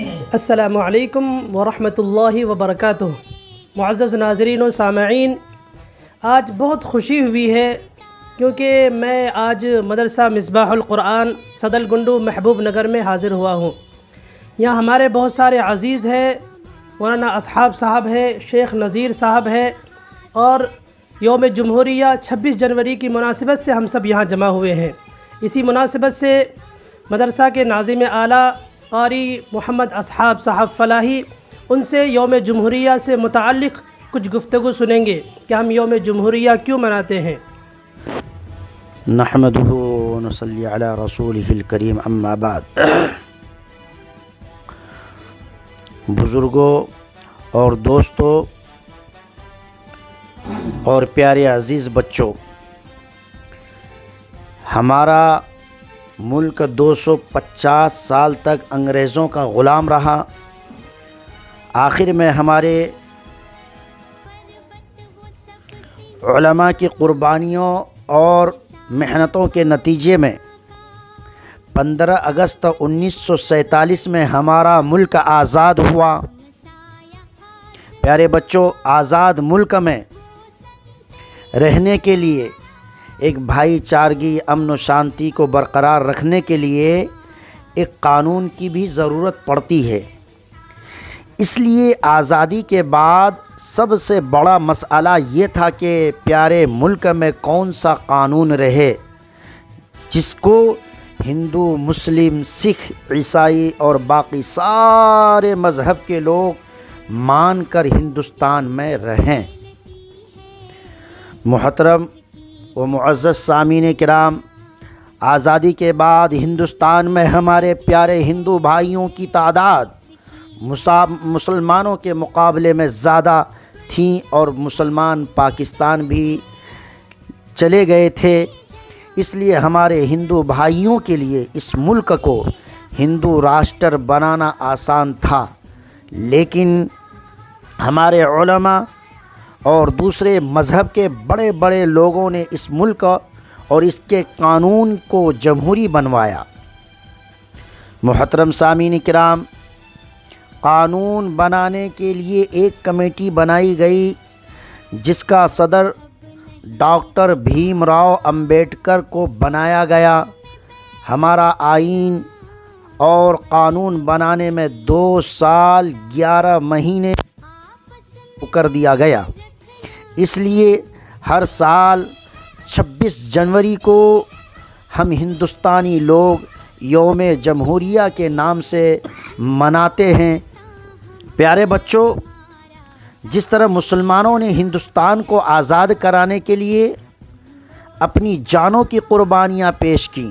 السلام علیکم ورحمۃ اللہ وبرکاتہ۔ معزز ناظرین و سامعین، آج بہت خوشی ہوئی ہے کیونکہ میں آج مدرسہ مصباح القرآن صدر گنڈو محبوب نگر میں حاضر ہوا ہوں۔ یہاں ہمارے بہت سارے عزیز ہیں، مولانا اصحاب صاحب ہے، شیخ نذیر صاحب ہے، اور یوم جمہوریہ 26 جنوری کی مناسبت سے ہم سب یہاں جمع ہوئے ہیں۔ اسی مناسبت سے مدرسہ کے ناظم اعلیٰ قاری محمد اصحاب صاحب فلاحی ان سے یوم جمہوریہ سے متعلق کچھ گفتگو سنیں گے کہ ہم یوم جمہوریہ کیوں مناتے ہیں۔ نحمده ونصلی علی رسولہ الکریم، اما بعد۔ بزرگوں اور دوستوں اور پیارے عزیز بچوں، ہمارا ملک 250 سال تک انگریزوں کا غلام رہا۔ آخر میں ہمارے علماء کی قربانیوں اور محنتوں کے نتیجے میں 15 اگست 1947 میں ہمارا ملک آزاد ہوا۔ پیارے بچوں، آزاد ملک میں رہنے کے لیے، ایک بھائی چارگی، امن و شانتی کو برقرار رکھنے کے لیے ایک قانون کی بھی ضرورت پڑتی ہے۔ اس لیے آزادی کے بعد سب سے بڑا مسئلہ یہ تھا کہ پیارے ملک میں کون سا قانون رہے جس کو ہندو، مسلم، سکھ، عیسائی اور باقی سارے مذہب کے لوگ مان کر ہندوستان میں رہیں۔ محترم و معزز سامعین کرام، آزادی کے بعد ہندوستان میں ہمارے پیارے ہندو بھائیوں کی تعداد مسلمانوں کے مقابلے میں زیادہ تھیں، اور مسلمان پاکستان بھی چلے گئے تھے۔ اس لیے ہمارے ہندو بھائیوں کے لیے اس ملک کو ہندو راشٹر بنانا آسان تھا، لیکن ہمارے علماء اور دوسرے مذہب کے بڑے بڑے لوگوں نے اس ملک اور اس کے قانون کو جمہوری بنوایا۔ محترم سامعین کرام، قانون بنانے کے لیے ایک کمیٹی بنائی گئی جس کا صدر ڈاکٹر بھیم راؤ امبیڈکر کو بنایا گیا۔ ہمارا آئین اور قانون بنانے میں 2 سال 11 مہینے کر دیا گیا۔ اس لیے ہر سال 26 جنوری کو ہم ہندوستانی لوگ یوم جمہوریہ کے نام سے مناتے ہیں۔ پیارے بچوں، جس طرح مسلمانوں نے ہندوستان کو آزاد کرانے کے لیے اپنی جانوں کی قربانیاں پیش کیں،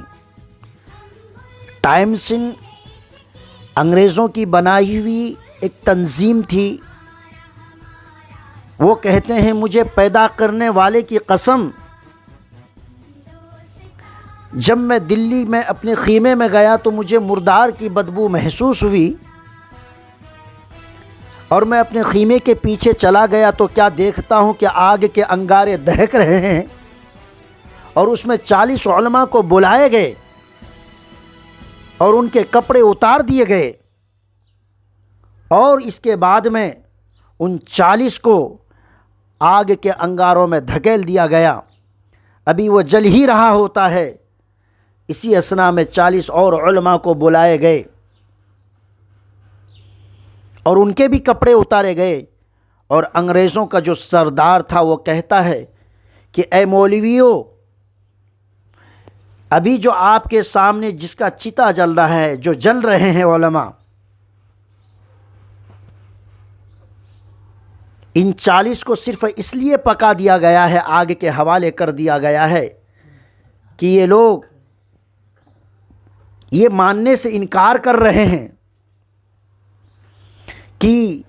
ٹائمسن انگریزوں کی بنائی ہوئی ایک تنظیم تھی۔ وہ کہتے ہیں، مجھے پیدا کرنے والے کی قسم، جب میں دلی میں اپنے خیمے میں گیا تو مجھے مردار کی بدبو محسوس ہوئی، اور میں اپنے خیمے کے پیچھے چلا گیا تو کیا دیکھتا ہوں کہ آگ کے انگارے دہک رہے ہیں، اور اس میں 40 علماء کو بلائے گئے اور ان کے کپڑے اتار دیے گئے، اور اس کے بعد میں ان 40 کو آگ کے انگاروں میں دھکیل دیا گیا۔ ابھی وہ جل ہی رہا ہوتا ہے، اسی اثنا میں 40 اور علماء کو بلائے گئے اور ان کے بھی کپڑے اتارے گئے، اور انگریزوں کا جو سردار تھا وہ کہتا ہے کہ اے مولویوں، ابھی جو آپ کے سامنے جس کا چتا جل رہا ہے، جو جل رہے ہیں علماء، ان 40 کو صرف اس لیے پکا دیا گیا ہے، آگ کے حوالے کر دیا گیا ہے کہ یہ لوگ یہ ماننے سے انکار کر رہے ہیں کہ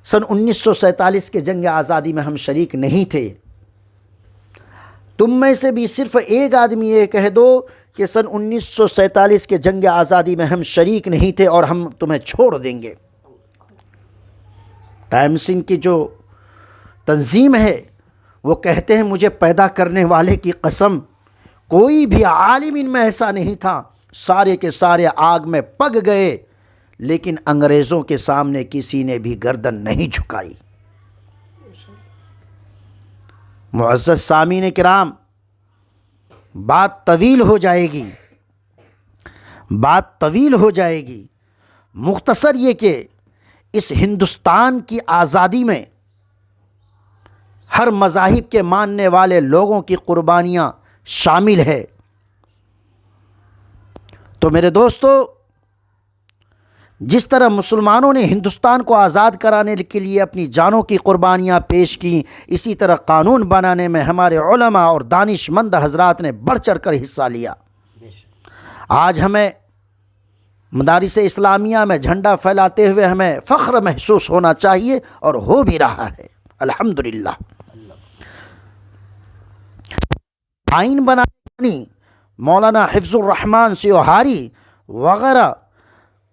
سن 1947 کے جنگ آزادی میں ہم شریک نہیں تھے۔ تم میں سے بھی صرف ایک آدمی یہ کہہ دو کہ سن 1947 کے جنگ آزادی میں ہم شریک نہیں تھے اور ہم تمہیں چھوڑ دیں گے۔ ٹائمسن کی جو تنظیم ہے وہ کہتے ہیں، مجھے پیدا کرنے والے کی قسم، کوئی بھی عالم ان میں ایسا نہیں تھا، سارے کے سارے آگ میں پک گئے، لیکن انگریزوں کے سامنے کسی نے بھی گردن نہیں جھکائی۔ معزز سامعین کرام، بات طویل ہو جائے گی، بات طویل ہو جائے گی۔ مختصر یہ کہ اس ہندوستان کی آزادی میں ہر مذاہب کے ماننے والے لوگوں کی قربانیاں شامل ہے۔ تو میرے دوستو، جس طرح مسلمانوں نے ہندوستان کو آزاد کرانے کے لیے اپنی جانوں کی قربانیاں پیش کیں، اسی طرح قانون بنانے میں ہمارے علماء اور دانش مند حضرات نے بڑھ چڑھ کر حصہ لیا۔ آج ہمیں مدارس اسلامیہ میں جھنڈا پھیلاتے ہوئے ہمیں فخر محسوس ہونا چاہیے، اور ہو بھی رہا ہے الحمدللہ۔ آئین بنانے مولانا حفظ الرحمان سیوہاری وغیرہ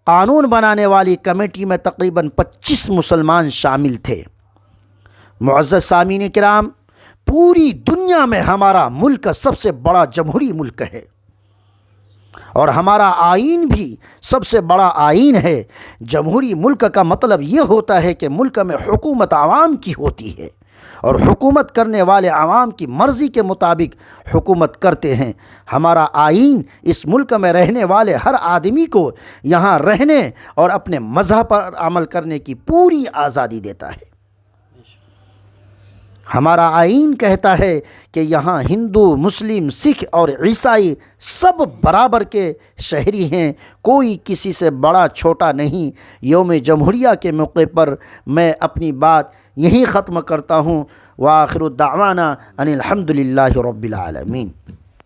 قانون بنانے والی کمیٹی میں تقریباً 25 مسلمان شامل تھے۔ معزز سامعین کرام، پوری دنیا میں ہمارا ملک سب سے بڑا جمہوری ملک ہے، اور ہمارا آئین بھی سب سے بڑا آئین ہے۔ جمہوری ملک کا مطلب یہ ہوتا ہے کہ ملک میں حکومت عوام کی ہوتی ہے، اور حکومت کرنے والے عوام کی مرضی کے مطابق حکومت کرتے ہیں۔ ہمارا آئین اس ملک میں رہنے والے ہر آدمی کو یہاں رہنے اور اپنے مذہب پر عمل کرنے کی پوری آزادی دیتا ہے۔ ہمارا آئین کہتا ہے کہ یہاں ہندو، مسلم، سکھ اور عیسائی سب برابر کے شہری ہیں، کوئی کسی سے بڑا چھوٹا نہیں۔ یوم جمہوریہ کے موقع پر میں اپنی بات یہیں ختم کرتا ہوں۔ وآخر دعوانا ان الحمد للہ رب العالمین۔